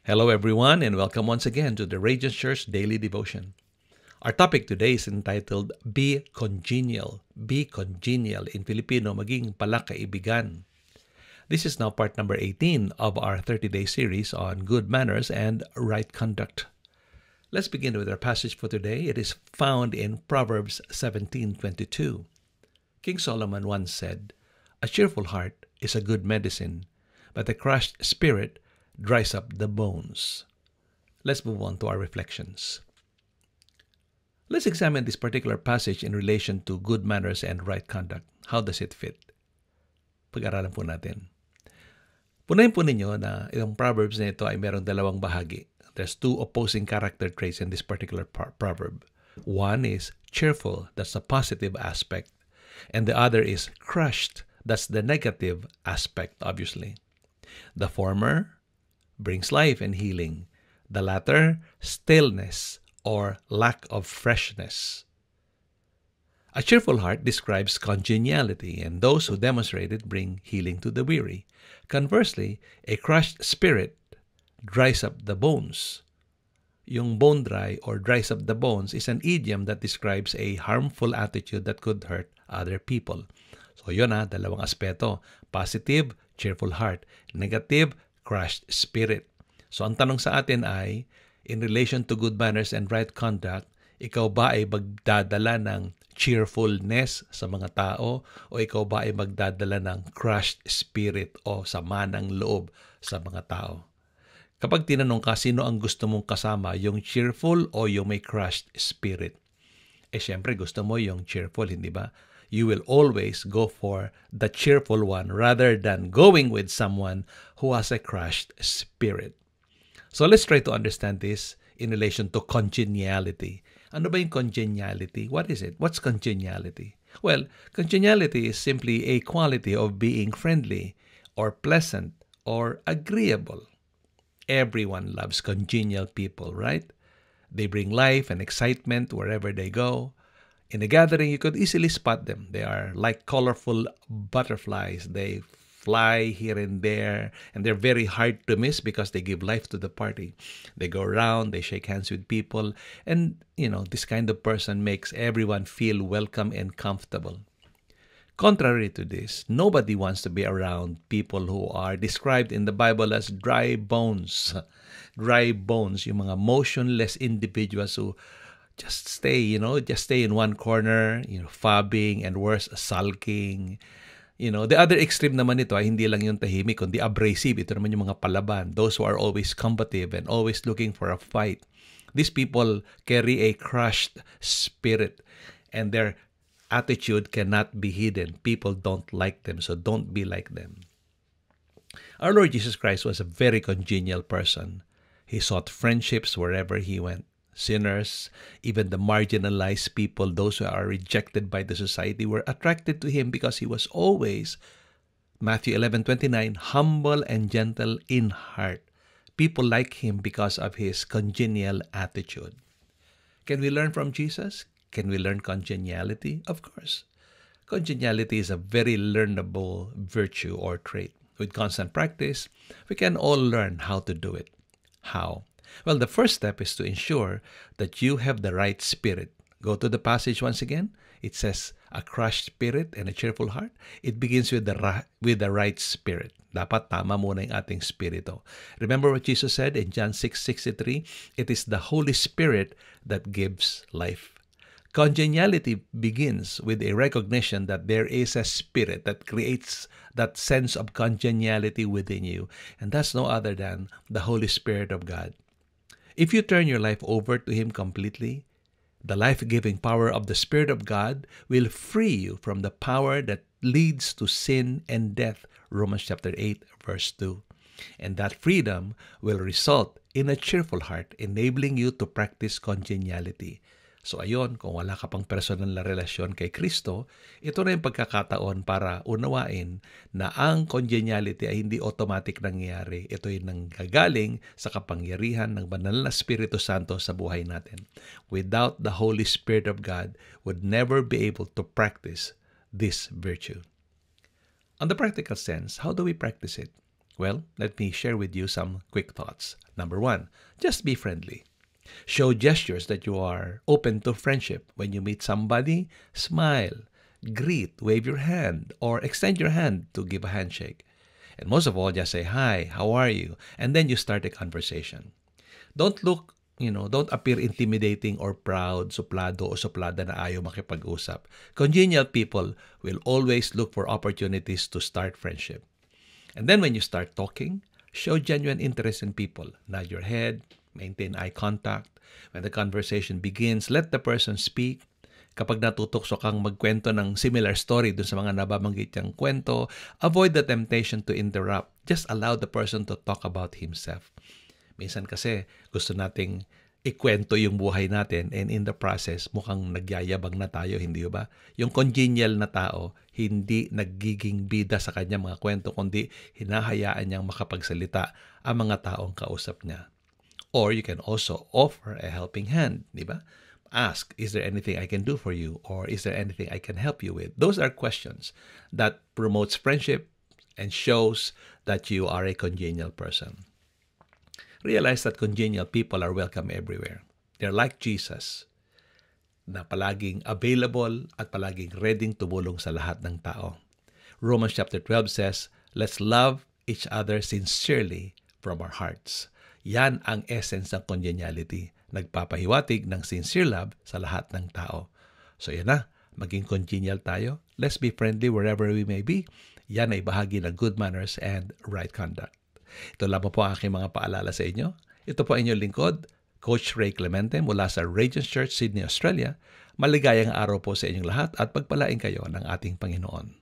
Hello, everyone, and welcome once again to the Radiant Church Daily Devotion. Our topic today is entitled Be Congenial. Be congenial. In Filipino, maging palakaibigan. This is now part number 18 of our 30-day series on good manners and right conduct. Let's begin with our passage for today. It is found in Proverbs 17:22. King Solomon once said, "A cheerful heart is a good medicine, but a crushed spirit dries up the bones." Let's move on to our reflections. Let's examine this particular passage in relation to good manners and right conduct. How does it fit? Pag-aralan po natin. Punayin po ninyo na itong Proverbs na ito ay merong dalawang bahagi. There's two opposing character traits in this particular proverb. One is cheerful, that's the positive aspect. And the other is crushed, that's the negative aspect, obviously. The former brings life and healing. The latter, stillness or lack of freshness. A cheerful heart describes congeniality, and those who demonstrate it bring healing to the weary. Conversely, a crushed spirit dries up the bones. Yung bone dry or dries up the bones is an idiom that describes a harmful attitude that could hurt other people. So yun dalawang aspeto. Positive, cheerful heart. Negative, crushed spirit. So ang tanong sa atin ay, in relation to good manners and right conduct, ikaw ba ay magdadala ng cheerfulness sa mga tao o ikaw ba ay magdadala ng crushed spirit o sama ng loob sa mga tao? Kapag tinanong ka, sino ang gusto mong kasama, yung cheerful o yung may crushed spirit? Siyempre gusto mo yung cheerful, hindi ba? You will always go for the cheerful one rather than going with someone who has a crushed spirit. So let's try to understand this in relation to congeniality. Ano ba yung congeniality? What is it? What's congeniality? Well, congeniality is simply a quality of being friendly or pleasant or agreeable. Everyone loves congenial people, right? They bring life and excitement wherever they go. In a gathering, you could easily spot them. They are like colorful butterflies. They fly here and there, and they're very hard to miss because they give life to the party. They go around, they shake hands with people, and, this kind of person makes everyone feel welcome and comfortable. Contrary to this, nobody wants to be around people who are described in the Bible as dry bones. Dry bones, yung mga motionless individuals who just stay in one corner, fabbing and worse, sulking. The other extreme naman nito ay hindi lang yung tahimik, kundi abrasive. Ito naman yung mga palaban. Those who are always combative and always looking for a fight. These people carry a crushed spirit, and their attitude cannot be hidden. People don't like them, so don't be like them. Our Lord Jesus Christ was a very congenial person. He sought friendships wherever he went. Sinners, even the marginalized people, those who are rejected by the society, were attracted to him because he was always, Matthew 11:29, humble and gentle in heart. People like him because of his congenial attitude. Can we learn from Jesus? Can we learn congeniality? Of course. Congeniality is a very learnable virtue or trait. With constant practice, we can all learn how to do it. How? Well, the first step is to ensure that you have the right spirit. Go to the passage once again. It says, a crushed spirit and a cheerful heart. It begins with the right spirit. Dapat tama muna yung ating spirito. Remember what Jesus said in John 6:63? It is the Holy Spirit that gives life. Congeniality begins with a recognition that there is a spirit that creates that sense of congeniality within you. And that's no other than the Holy Spirit of God. If you turn your life over to Him completely, the life-giving power of the Spirit of God will free you from the power that leads to sin and death, Romans chapter 8, verse 2. And that freedom will result in a cheerful heart, enabling you to practice congeniality. So ayon, kung wala ka pang personal na relasyon kay Kristo, ito na yung pagkakataon para unawain na ang congeniality ay hindi automatic nangyayari. Ito ay nanggagaling sa kapangyarihan ng banal na Espiritu Santo sa buhay natin. Without the Holy Spirit of God, would never be able to practice this virtue. On the practical sense, how do we practice it? Well, let me share with you some quick thoughts. Number one, just be friendly. Show gestures that you are open to friendship. When you meet somebody, smile, greet, wave your hand, or extend your hand to give a handshake. And most of all, just say, "Hi, how are you?" And then you start a conversation. Don't appear intimidating or proud, suplado o suplada na ayaw makipag-usap. Congenial people will always look for opportunities to start friendship. And then when you start talking, show genuine interest in people. Nod your head, maintain eye contact. When the conversation begins, let the person speak. Kapag natutokso kang magkwento ng similar story dun sa mga nababanggit niyang kwento, avoid the temptation to interrupt. Just allow the person to talk about himself. Minsan kasi gusto nating ikwento yung buhay natin and in the process mukhang nagyayabang na tayo, hindi ba? Yung congenial na tao, hindi nagiging bida sa kanyang mga kwento kundi hinahayaan niyang makapagsalita ang mga taong kausap niya. Or you can also offer a helping hand, di ba? Ask, is there anything I can do for you? Or is there anything I can help you with? Those are questions that promotes friendship and shows that you are a congenial person. Realize that congenial people are welcome everywhere. They're like Jesus, na palaging available at palaging ready tumulong sa lahat ng tao. Romans chapter 12 says, let's love each other sincerely from our hearts. Yan ang essence ng congeniality. Nagpapahiwatig ng sincere love sa lahat ng tao. So yan na, maging congenial tayo. Let's be friendly wherever we may be. Yan ay bahagi ng good manners and right conduct. Ito lamang po ang aking mga paalala sa inyo. Ito po ang inyong lingkod, Coach Ray Clemente mula sa Radiance Church, Sydney, Australia. Maligayang araw po sa inyong lahat at pagpalain kayo ng ating Panginoon.